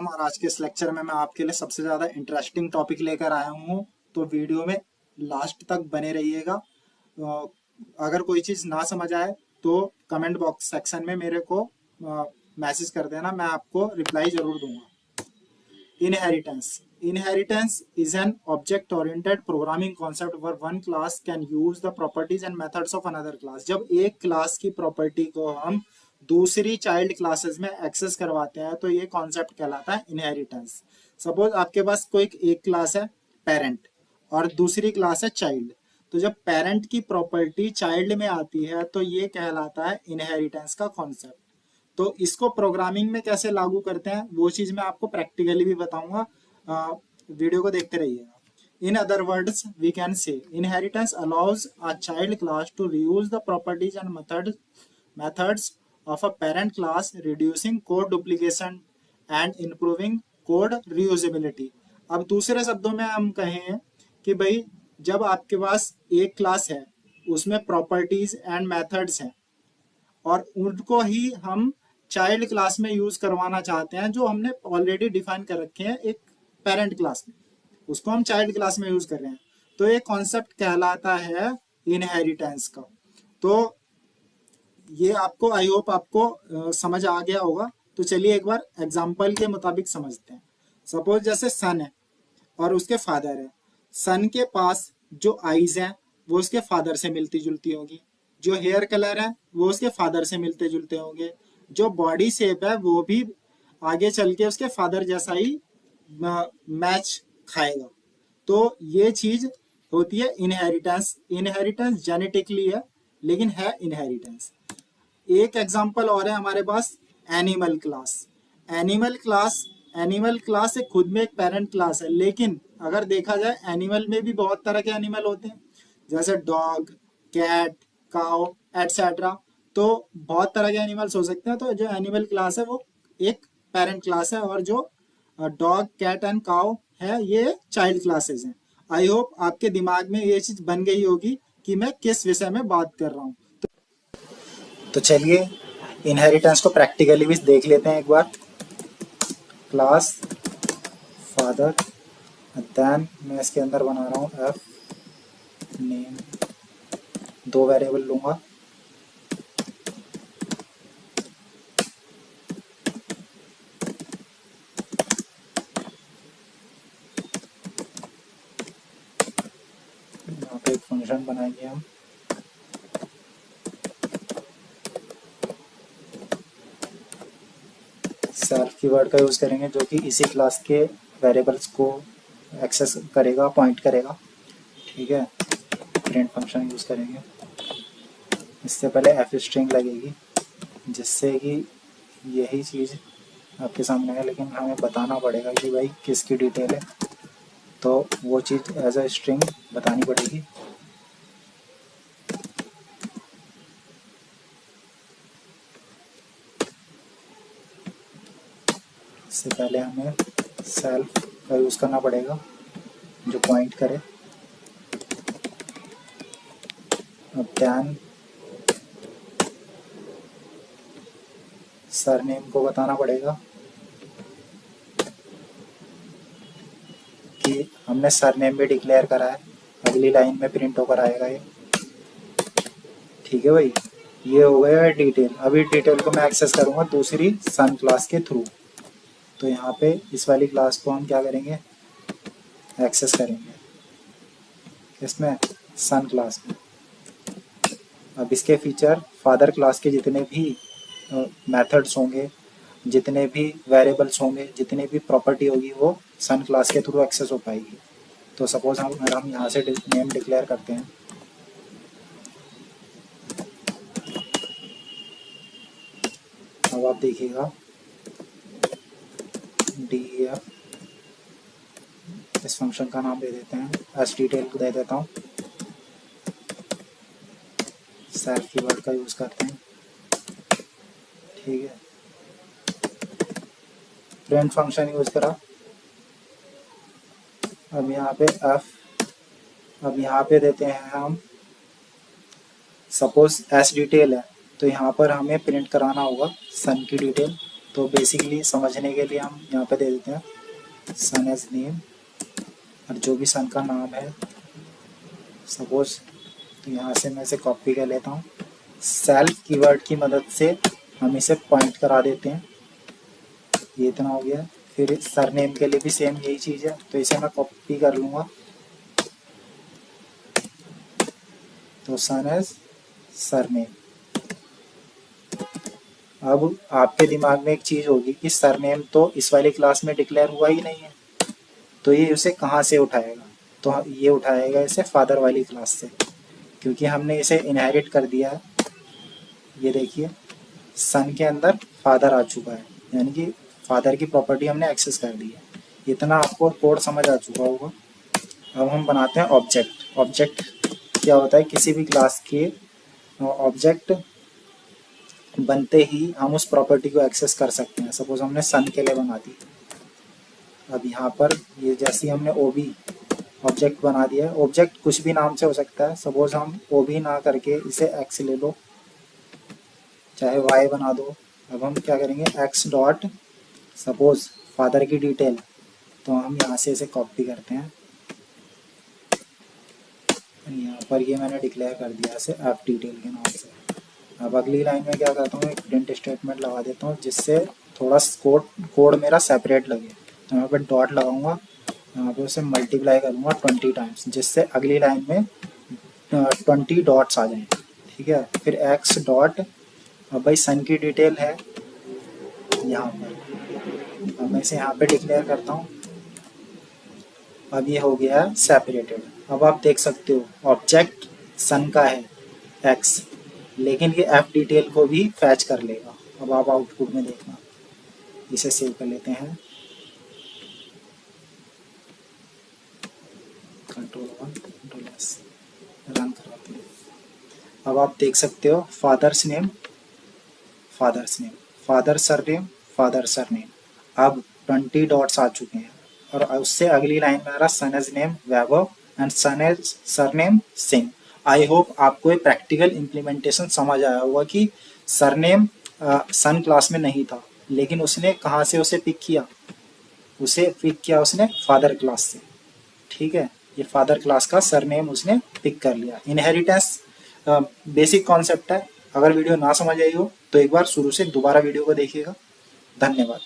और आज के इस लेक्चर में मैं आपके लिए सबसे ज़्यादा इंटरेस्टिंग टॉपिक लेकर आया हूँ। तो वीडियो में लास्ट तक बने रहिएगा। अगर कोई चीज़ ना समझ आए तो कमेंट बॉक्स सेक्शन में मेरे को मैसेज कर देना, मैं आपको रिप्लाई ज़रूर दूंगा। Inheritance is an object-oriented programming concept where one class can use the properties and methods of another class। जब एक क्लास की प्रॉपर्टी को हम दूसरी चाइल्ड क्लासेस में एक्सेस करवाते हैं तो ये कॉन्सेप्ट कहलाता है इनहेरिटेंस। सपोज आपके पास कोई एक क्लास है पेरेंट और दूसरी क्लास है चाइल्ड, तो जब पेरेंट की प्रॉपर्टी चाइल्ड में आती है तो ये कहलाता है इनहेरिटेंस का कॉन्सेप्ट। तो इसको प्रोग्रामिंग में कैसे लागू करते हैं वो चीज मैं आपको प्रैक्टिकली भी बताऊंगा, वीडियो को देखते रहिएगा। In other words, we can say inheritance allows a child class to reuse the properties and methods of a parent class, reducing code duplication and improving code reusability। अब दूसरे शब्दों में हम कहें कि भाई जब आपके पास एक क्लास है उसमें प्रॉपर्टीज एंड मेथड्स हैं और उनको ही हम चाइल्ड क्लास में यूज करवाना चाहते हैं, जो हमने ऑलरेडी डिफाइन कर रखे हैं एक पेरेंट क्लास में, उसको हम चाइल्ड क्लास में यूज कर रहे हैं, तो ये कॉन्सेप्ट कहलाता है इनहेरिटेंस का। तो ये आपको आई होप आपको समझ आ गया होगा। तो चलिए एक बार एग्जांपल के मुताबिक समझते हैं। सपोज जैसे सन है और उसके फादर है। सन के पास जो आईज हैं वो उसके फादर से मिलती जुलती होगी, जो हेयर कलर है वो उसके फादर से मिलते जुलते होंगे, जो बॉडी शेप है वो भी आगे चल के उसके फादर जैसा ही मैच खाएगा। तो ये चीज होती है इनहेरिटेंस। इनहेरिटेंस जेनेटिकली है लेकिन है इनहेरिटेंस। एक एग्जांपल और है हमारे पास, एनिमल क्लास। एनिमल क्लास एक खुद में एक पेरेंट क्लास है, लेकिन अगर देखा जाए एनिमल में भी बहुत तरह के एनिमल होते हैं, जैसे डॉग, कैट, काउ एटसेट्रा। तो बहुत तरह के एनिमल्स हो सकते हैं। तो जो एनिमल क्लास है वो एक पेरेंट क्लास है और जो डॉग, कैट एंड काउ है ये चाइल्ड क्लासेस हैं। आई होप आपके दिमाग में ये चीज बन गई होगी कि मैं किस विषय में बात कर रहा हूँ। तो चलिए इनहेरिटेंस को प्रैक्टिकली भी देख लेते हैं एक बार। क्लास फादर, देन मैं इसके अंदर बना रहा हूँ एफ नेम, दो वेरिएबल लूंगा। यहाँ पे एक फंक्शन बनाएंगे हम, सेल्फ कीवर्ड का यूज करेंगे जो कि इसी क्लास के वेरिएबल्स को एक्सेस करेगा, पॉइंट करेगा। ठीक है, प्रिंट फंक्शन यूज करेंगे। इससे पहले एफ स्ट्रिंग लगेगी जिससे कि यही चीज आपके सामने है, लेकिन हमें बताना पड़ेगा कि भाई किसकी डिटेल है, तो वो चीज एज अ स्ट्रिंग बतानी पड़ेगी। इससे पहले हमें सेल्फ का यूज करना पड़ेगा जो पॉइंट करे। अब देन सरनेम को बताना पड़ेगा कि हमने सरनेम भी डिक्लेयर करा है, अगली लाइन में प्रिंट होकर आएगा ये। ठीक है भाई, ये हो गया डिटेल। अभी डिटेल को मैं एक्सेस करूंगा दूसरी सन क्लास के थ्रू। तो यहाँ पे इस वाली क्लास को हम क्या करेंगे, एक्सेस करेंगे इसमें सन क्लास में। अब इसके फीचर फादर क्लास के जितने भी मेथड्स होंगे, जितने भी वेरिएबल्स होंगे, जितने भी प्रॉपर्टी होगी वो सन क्लास के थ्रू एक्सेस हो पाएगी। तो सपोज हम यहाँ से नेम डिक्लेयर करते हैं, अब आप देखिएगा def, इस फंक्शन का नाम दे देते हैं, एस डिटेल को दे देता हूँ, सेल्फ कीवर्ड का यूज करते हैं। ठीक है, प्रिंट फंक्शन यूज करा। अब यहाँ पे अब यहाँ पे देते हैं हम, सपोज एस डिटेल है तो यहाँ पर हमें प्रिंट कराना होगा सन की डिटेल। तो बेसिकली समझने के लिए हम यहाँ पे दे देते हैं सन एज नेम, और जो भी सन का नाम है सपोज, तो यहाँ से मैं इसे कॉपी कर लेता हूँ। सेल्फ कीवर्ड की मदद से हम इसे पॉइंट करा देते हैं। ये इतना हो गया। फिर सरनेम के लिए भी सेम यही चीज़ है, तो इसे मैं कॉपी कर लूँगा। तो सन एज सरनेम। अब आपके दिमाग में एक चीज़ होगी कि सरनेम तो इस वाली क्लास में डिक्लेयर हुआ ही नहीं है, तो ये उसे कहाँ से उठाएगा? तो ये उठाएगा इसे फादर वाली क्लास से, क्योंकि हमने इसे इनहेरिट कर दिया है। ये देखिए सन के अंदर फादर आ चुका है, यानी कि फादर की प्रॉपर्टी हमने एक्सेस कर दी है। इतना आपको कोड समझ आ चुका होगा। अब हम बनाते हैं ऑब्जेक्ट। ऑब्जेक्ट क्या होता है? किसी भी क्लास के ऑब्जेक्ट बनते ही हम उस प्रॉपर्टी को एक्सेस कर सकते हैं। सपोज हमने सन के लिए बना दी। अब यहाँ पर ये जैसे हमने ओबी ऑब्जेक्ट बना दिया है। ऑब्जेक्ट कुछ भी नाम से हो सकता है। सपोज हम ओबी ना करके इसे एक्स ले लो, चाहे वाई बना दो। अब हम क्या करेंगे, एक्स डॉट सपोज फादर की डिटेल, तो हम यहाँ से इसे कॉपी करते हैं। यहाँ पर ये मैंने डिक्लेयर कर दिया इसे एफ डिटेल के नाम से। अब अगली लाइन में क्या करता हूँ, एक प्रिंट स्टेटमेंट लगा देता हूँ जिससे थोड़ा कोड मेरा सेपरेट लगे। तो यहाँ पर डॉट लगाऊंगा, यहाँ पे उसे मल्टीप्लाई करूँगा 20 टाइम्स, जिससे अगली लाइन में 20 डॉट्स आ जाएं। ठीक है। फिर एक्स डॉट, अब भाई सन की डिटेल है यहाँ पर, अब मैं इसे यहाँ पे डिक्लेयर करता हूँ। अब ये हो गया सेपरेटेड। अब आप देख सकते हो ऑब्जेक्ट सन का है एक्स, लेकिन ये एफ डिटेल को भी फैच कर लेगा। अब आप आउटपुट में देखना। इसे सेव कर लेते हैं, Ctrl+1 Ctrl+S, रन कराते हैं। अब आप देख सकते हो father's name, father's name, father surname, father surname. अब 20 डॉट्स आ चुके हैं, और उससे अगली लाइन में आ रहा son as name Vaibhav and son as surname Singh. I hope आपको ये प्रैक्टिकल इम्प्लीमेंटेशन समझ आया होगा कि सरनेम सन क्लास में नहीं था, लेकिन उसने कहाँ से उसे पिक किया? उसे पिक किया उसने फादर क्लास से। ठीक है, ये फादर क्लास का सरनेम उसने पिक कर लिया। इनहेरिटेंस बेसिक कॉन्सेप्ट है। अगर वीडियो ना समझ आई हो तो एक बार शुरू से दोबारा वीडियो को देखिएगा। धन्यवाद।